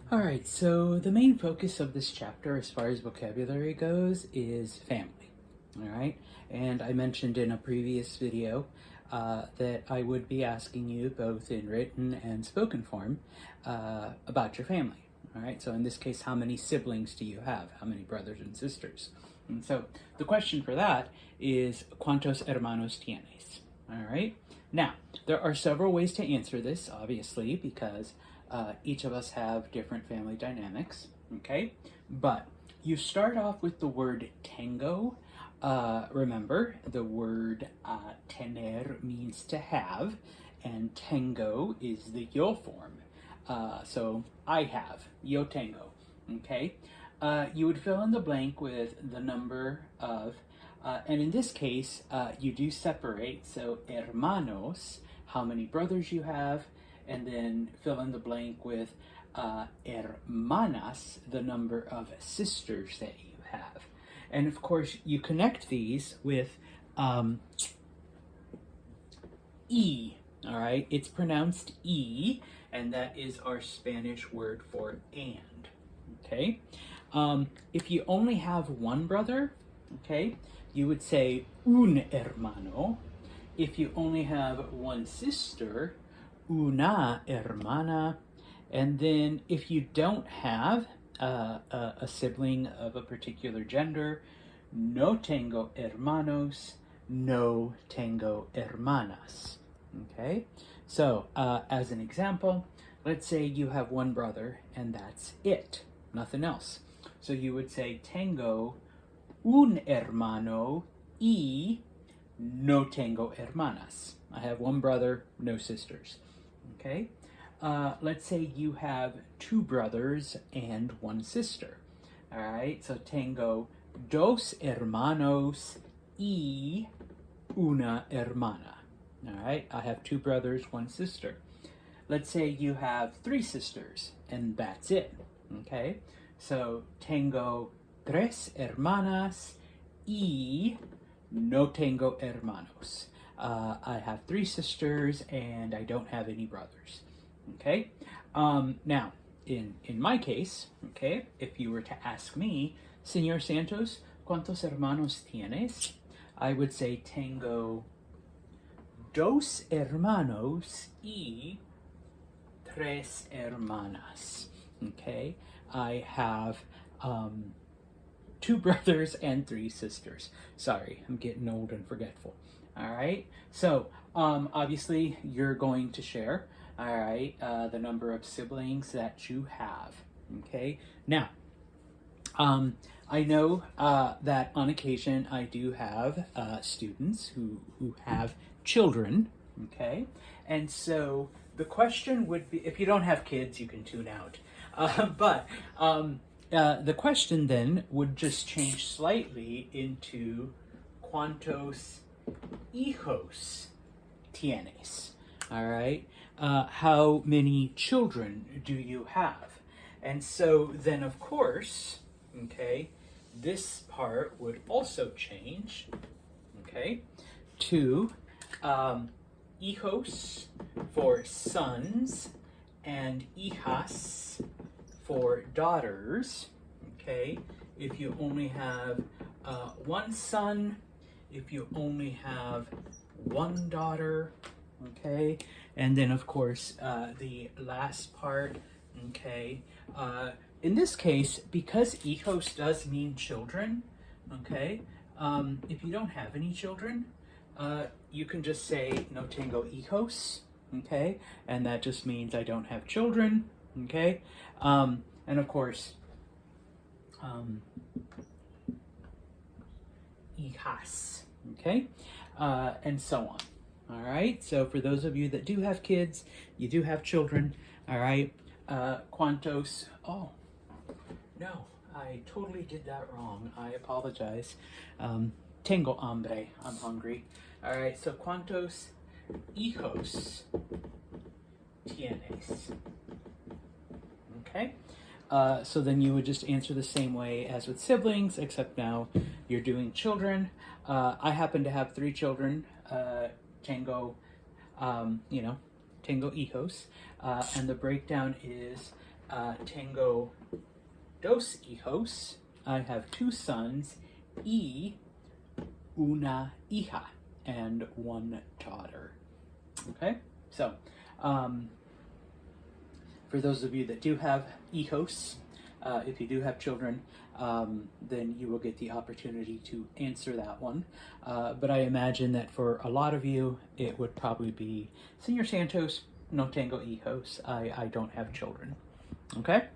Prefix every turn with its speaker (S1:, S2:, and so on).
S1: All right, so the main focus of this chapter, as far as vocabulary goes, is family. All right, and I mentioned in a previous video that I would be asking you both in written and spoken form about your family. All right, so in this case, how many siblings do you have? How many brothers and sisters? And so the question for that is, ¿Cuántos hermanos tienes? All right, now there are several ways to answer this, obviously, because each of us have different family dynamics, okay? But you start off with the word tengo. Remember, the word tener means to have, and tengo is the yo form. So I have, yo tengo, okay? You would fill in the blank with the number of, and in this case, you do separate, so hermanos, how many brothers you have, and then fill in the blank with hermanas, the number of sisters that you have. And of course, you connect these with E, all right? It's pronounced E, and that is our Spanish word for and, okay? If you only have one brother, okay, you would say un hermano. If you only have one sister, una hermana. And then if you don't have a sibling of a particular gender, no tengo hermanos, no tengo hermanas. Okay, so as an example, let's say you have one brother and that's it, nothing else. So you would say tengo un hermano y no tengo hermanas. I have one brother, no sisters. Okay, let's say you have two brothers and one sister. All right, so tengo dos hermanos y una hermana. All right, I have two brothers, one sister. Let's say you have three sisters and that's it. Okay, so tengo tres hermanas y no tengo hermanos. I have three sisters and I don't have any brothers. Okay, now in my case, okay, if you were to ask me, Señor Santos, ¿cuántos hermanos tienes? I would say tengo dos hermanos y tres hermanas. Okay, I have two brothers and three sisters. Sorry, I'm getting old and forgetful. All right, so obviously you're going to share, all right, the number of siblings that you have. Okay, now I know that on occasion I do have students who have children. Okay, and so the question would be, if you don't have kids, you can tune out. But the question then would just change slightly into ¿Cuántos hijos tienes? All right. How many children do you have? And so then, of course, okay, this part would also change, okay, to hijos for sons and hijas for daughters. Okay, if you only have one son, if you only have one daughter, okay, and then of course the last part, okay, in this case, because hijos does mean children, okay, if you don't have any children, you can just say no tengo hijos, okay, and that just means I don't have children, okay, and of course, hijas, okay, and so on. All right, so for those of you that do have kids, you do have children, all right, ¿Cuántos? Oh, no, I totally did that wrong. I apologize. Tengo hambre, I'm hungry. All right, so ¿Cuántos hijos tienes? Okay, so then you would just answer the same way as with siblings, except now you're doing children. I happen to have three children. Tengo, tengo hijos. And the breakdown is Tengo dos hijos. I have 2 sons, y una hija, and 1 daughter. Okay, so for those of you that do have hijos, if you do have children, then you will get the opportunity to answer that one. But I imagine that for a lot of you, it would probably be, Señor Santos, no tengo hijos. I don't have children. Okay?